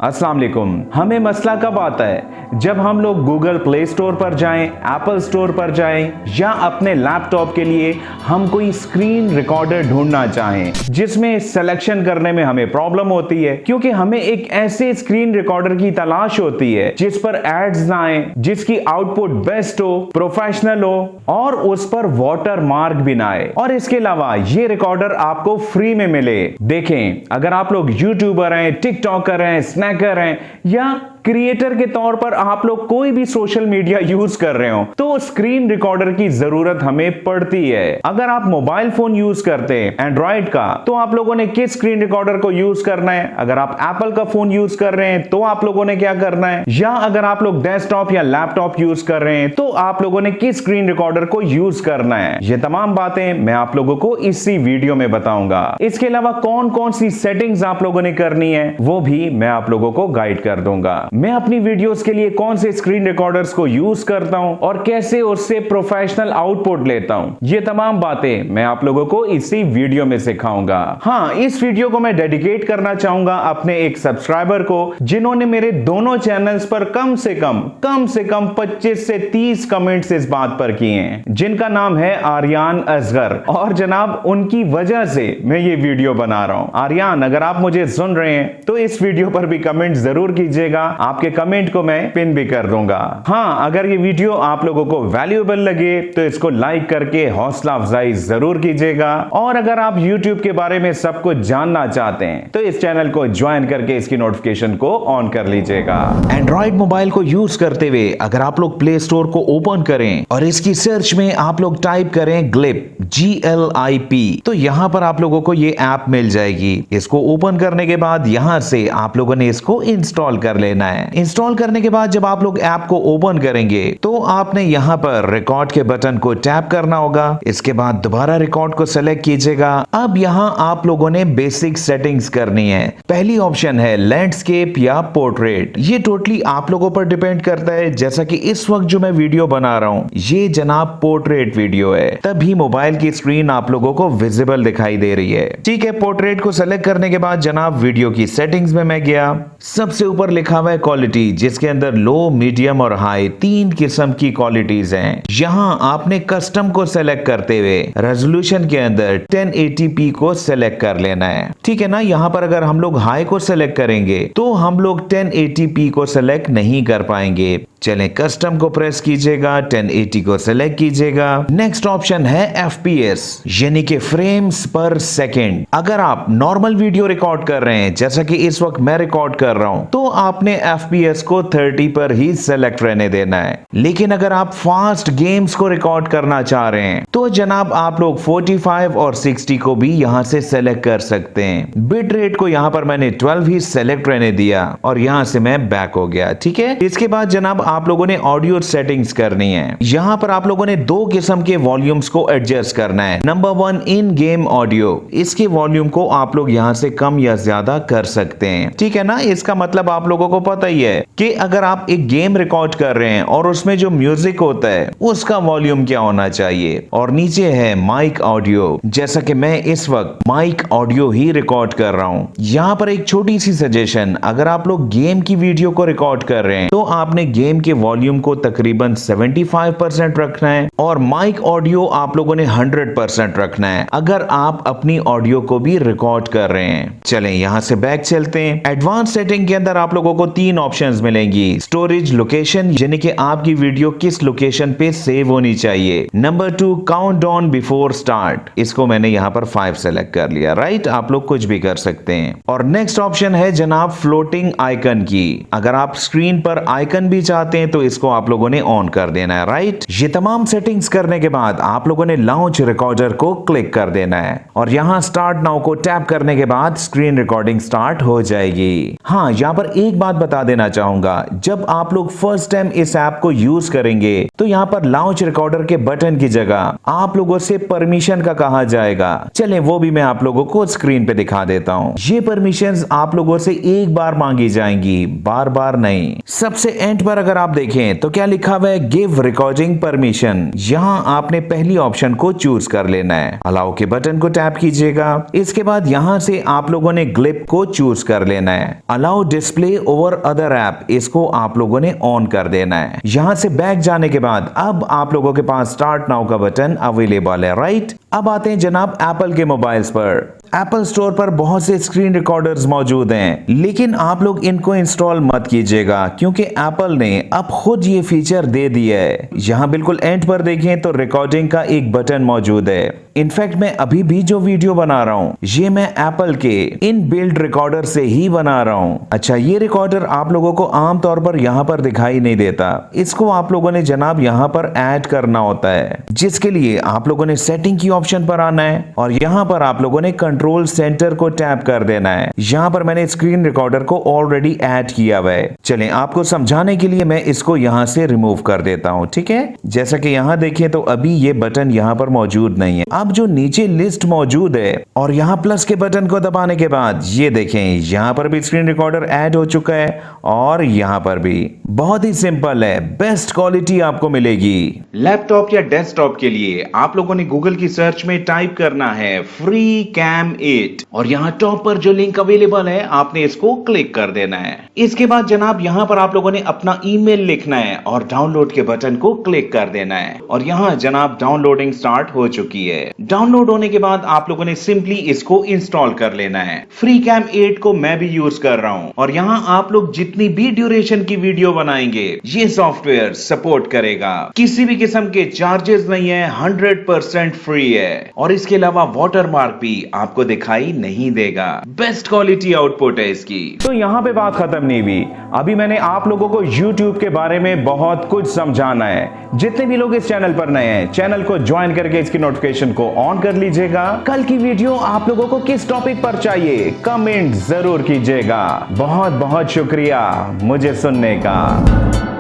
अस्सलाम वालेकुम। हमें मसला कब आता है जब हम लोग गूगल प्ले स्टोर पर जाएं, एप्पल स्टोर पर जाएं या अपने लैपटॉप के लिए हम कोई स्क्रीन रिकॉर्डर ढूंढना चाहें जिसमें सिलेक्शन करने में हमें प्रॉब्लम होती है, क्योंकि हमें एक ऐसे स्क्रीन रिकॉर्डर की तलाश होती है जिस पर एड्स ना आए, जिसकी आउटपुट बेस्ट हो, प्रोफेशनल हो और उस पर वाटर मार्क भी ना आए। और इसके अलावा ये रिकॉर्डर आपको फ्री में मिले। देखें, अगर आप लोग यूट्यूबर हैं, टिकटॉकर हैं, स्नैकर हैं या क्रिएटर के तौर पर आप लोग कोई भी सोशल मीडिया यूज कर रहे हो तो स्क्रीन रिकॉर्डर की जरूरत हमें पड़ती है। अगर आप मोबाइल फोन यूज करते हैं एंड्रॉइड का तो आप लोगों ने किस स्क्रीन रिकॉर्डर को यूज करना है। अगर आप एप्पल का फोन यूज कर रहे हैं तो आप लोगों ने क्या करना है, या अगर आप लोग डेस्कटॉप या लैपटॉप यूज कर रहे हैं तो आप लोगों ने किस स्क्रीन रिकॉर्डर को यूज करना है। ये तमाम बातें मैं आप लोगों को इसी वीडियो में बताऊंगा। इसके अलावा कौन कौन सी सेटिंग्स आप लोगों ने करनी है वो भी मैं आप लोगों को गाइड कर दूंगा। मैं अपनी वीडियोस के लिए कौन से स्क्रीन रिकॉर्डर्स को यूज करता हूं और कैसे उससे प्रोफेशनल आउटपुट लेता हूं, ये तमाम बातें मैं आप लोगों को इसी वीडियो में सिखाऊंगा। हाँ, इस वीडियो को मैं डेडिकेट करना चाहूंगा अपने एक सब्सक्राइबर को जिन्होंने मेरे दोनों चैनल्स पर कम से कम 25 से 30 कमेंट्स इस बात पर किए हैं, जिनका नाम है आर्यान असगर। और जनाब, उनकी वजह से मैं ये वीडियो बना रहा हूं। आर्यान, अगर आप मुझे सुन रहे हैं तो इस वीडियो पर भी कमेंट जरूर कीजिएगा, आपके कमेंट को मैं पिन भी कर दूंगा। हाँ, अगर ये वीडियो आप लोगों को वैल्यूएबल लगे तो इसको लाइक करके हौसला अफजाई जरूर कीजिएगा। और अगर आप YouTube के बारे में सब कुछ जानना चाहते हैं तो इस चैनल को ज्वाइन करके इसकी नोटिफिकेशन को ऑन कर लीजिएगा। एंड्रॉइड मोबाइल को यूज करते हुए अगर आप लोग प्ले स्टोर को ओपन करें और इसकी सर्च में आप लोग टाइप करें ग्लिप GLIP तो यहां पर आप लोगों को ये ऐप मिल जाएगी। इसको ओपन करने के बाद यहां से आप लोगों ने इसको इंस्टॉल कर लेना है। इंस्टॉल करने के बाद जब आप लोग ऐप को ओपन करेंगे तो आपने यहां पर रिकॉर्ड के बटन को टैप करना होगा। इसके बाद दोबारा रिकॉर्ड को सेलेक्ट कीजिएगा। अब यहां आप लोगों ने बेसिक सेटिंग्स करनी है। पहली ऑप्शन है लैंडस्केप या पोर्ट्रेट। ये टोटली आप लोगों पर डिपेंड करता है। जैसा कि इस वक्त जो मैं वीडियो बना रहा हूं ये जनाब पोर्ट्रेट वीडियो है, तभी मोबाइल की स्क्रीन आप लोगों को विजिबल दिखाई दे रही है। ठीक है, पोर्ट्रेट को सेलेक्ट करने के बाद जनाब वीडियो की सेटिंग्स में मैं गया। सबसे ऊपर लिखा हुआ है क्वालिटी, जिसके अंदर लो, मीडियम और हाई 3 किस्म की क्वालिटीज हैं। यहां आपने कस्टम को सेलेक्ट करते हुए रेजोल्यूशन के अंदर 1080p को सेलेक्ट कर लेना है। ठीक है ना। यहां पर अगर हम लोग हाई को सेलेक्ट करेंगे तो हम लोग 1080p को सेलेक्ट नहीं कर पाएंगे। चलें, कस्टम को प्रेस कीजिएगा, 1080 को सेलेक्ट कीजिएगा। नेक्स्ट ऑप्शन है FPS यानी कि फ्रेम्स पर सेकेंड। अगर आप नॉर्मल वीडियो रिकॉर्ड कर रहे हैं जैसा कि इस वक्त मैं रिकॉर्ड कर रहा हूं तो आपने FPS को 30 पर ही सेलेक्ट रहने देना है। लेकिन अगर आप फास्ट गेम्स को रिकॉर्ड करना चाह रहे हैं तो जनाब आप लोग 45 और 60 को भी यहां से सेलेक्ट कर सकते हैं। बिट रेट को यहां पर मैंने 12 ही सेलेक्ट रहने दिया और यहां से मैं बैक हो गया। ठीक है। इसके बाद जनाब आप लोगों ने ऑडियो सेटिंग्स करनी है। यहां पर आप लोगों ने 2 किस्म के वॉल्यूम्स को एडजस्ट करना है। नंबर 1 इन गेम ऑडियो, इसके वॉल्यूम को आप लोग यहां से कम या ज्यादा कर सकते हैं। ठीक है ना। इसका मतलब आप लोगों को पता ही है कि अगर आप एक गेम रिकॉर्ड कर रहे हैं और उसमें जो म्यूजिक होता है उसका वॉल्यूम क्या होना चाहिए। और नीचे है माइक ऑडियो, जैसा कि मैं इस वक्त माइक ऑडियो ही रिकॉर्ड कर रहा हूं। यहां पर एक छोटी सी सजेशन, अगर आप लोग गेम की वीडियो को रिकॉर्ड कर रहे हैं तो आपने गेम के वॉल्यूम को तकरीबन 75% रखना है और माइक ऑडियो आप लोगों ने 100% रखना है अगर आप अपनी ऑडियो को भी रिकॉर्ड कर रहे हैं। चलें, यहां से बैक चलते हैं। एडवांस सेटिंग के अंदर आप लोगों को 3 ऑप्शंस मिलेंगी। स्टोरेज लोकेशन यानी कि आपकी वीडियो किस लोकेशन पे सेव होनी चाहिए। Number 2 count down before start, इसको मैंने यहां पर 5 सेलेक्ट कर लिया। राइट, आप लोग कुछ भी कर सकते हैं। और नेक्स्ट ऑप्शन है जनाब फ्लोटिंग आइकन की। अगर आप स्क्रीन पर आइकन भी चाहते हैं तो इसको आप लोगों ने ऑन कर देना है। राइट, ये तमाम सेटिंग्स करने के बाद आप लोगों ने लॉन्च रिकॉर्डर को क्लिक कर देना है और यहां स्टार्ट नाउ को टैप करने के बाद स्क्रीन रिकॉर्डिंग स्टार्ट हो जाएगी। हाँ, यहां पर एक बात बता देना चाहूंगा, जब आप लोग फर्स्ट टाइम इस ऐप को यूज करेंगे तो यहां पर लॉन्च रिकॉर्डर के बटन की जगह आप लोगों से परमिशन का कहा जाएगा। चलें, वो भी मैं आप लोगों को स्क्रीन पे दिखा देता हूं। ये परमिशंस आप लोगों से एक बार मांगी जाएंगी, बार बार नहीं। सबसे एंड पर अगर अगर आप देखें तो क्या लिखा हुआ है, गिव रिकॉर्डिंग परमिशन। यहाँ आपने पहली ऑप्शन को चूज कर लेना है। अलाउ के बटन को टैप कीजिएगा। इसके बाद यहाँ से आप लोगों ने ग्लिप को चूज कर लेना है। Allow display over other app, इसको आप लोगों ने ऑन कर देना है। यहाँ से बैक जाने के बाद अब आप लोगों के पास स्टार्ट नाउ का बटन अवेलेबल है, राइट। अब आते हैं जनाब एप्पल के मोबाइल्स पर। एप्पल स्टोर पर बहुत से स्क्रीन रिकॉर्डर्स मौजूद हैं, लेकिन आप लोग इनको इंस्टॉल मत कीजिएगा क्योंकि एप्पल ने अब खुद ये फीचर दे दिया है। यहाँ बिल्कुल एंड पर देखें तो रिकॉर्डिंग का एक बटन मौजूद है। इनफैक्ट मैं अभी भी जो वीडियो बना रहा हूँ ये मैं एप्पल के इन बिल्ड रिकॉर्डर से ही बना रहा हूँ। अच्छा, ये रिकॉर्डर आप लोगों को आमतौर पर यहाँ पर दिखाई नहीं देता। इसको आप लोगों ने जनाब यहाँ पर ऐड करना होता है, जिसके लिए आप लोगों ने सेटिंग की ऑप्शन पर आना है और यहाँ पर आप लोगों ने कंट्रोल सेंटर को टैप कर देना है। यहाँ पर मैंने स्क्रीन रिकॉर्डर को ऑलरेडी ऐड किया हुआ है। चलें आपको समझाने के लिए मैं इसको यहाँ से रिमूव कर देता हूँ, ठीक है। जैसा कि यहाँ देखें तो अभी ये बटन यहाँ पर मौजूद नहीं है। अब जो नीचे लिस्ट मौजूद है और यहाँ प्लस के बटन को दबाने के बाद ये देखें यहाँ पर भी स्क्रीन रिकॉर्डर ऐड हो चुका है और यहाँ पर भी। बहुत ही सिंपल है, बेस्ट क्वालिटी आपको मिलेगी। लैपटॉप या डेस्कटॉप के लिए आप लोगों ने गूगल की सर्च में टाइप करना है फ्री कैम 8 और यहाँ टॉप पर जो लिंक अवेलेबल है आपने इसको क्लिक कर देना है। इसके बाद जनाब यहाँ पर आप लोगों ने अपना ईमेल लिखना है और डाउनलोड के बटन को क्लिक कर देना है और यहाँ जनाब डाउनलोडिंग स्टार्ट हो चुकी है। डाउनलोड होने के बाद आप लोगों ने सिंपली इसको इंस्टॉल कर लेना है। फ्री कैम 8 को मैं भी यूज कर रहा हूं और यहाँ आप लोग जितनी भी ड्यूरेशन की वीडियो बनाएंगे ये सॉफ्टवेयर सपोर्ट करेगा। किसी भी किस्म के चार्जेस नहीं है, 100% फ्री है और इसके अलावा वाटरमार्क भी आपको दिखाई नहीं देगा। बेस्ट क्वालिटी आउटपुट है इसकी। तो यहाँ पे बात खत्म नहीं हुई, अभी मैंने आप लोगों को YouTube के बारे में बहुत कुछ समझाना है। जितने भी लोग इस चैनल पर नए हैं, चैनल को ज्वाइन करके इसकी नोटिफिकेशन को ऑन कर लीजिएगा। कल की वीडियो आप लोगों को किस टॉपिक पर चाहिए कमेंट जरूर कीजिएगा। बहुत बहुत शुक्रिया मुझे सुनने का।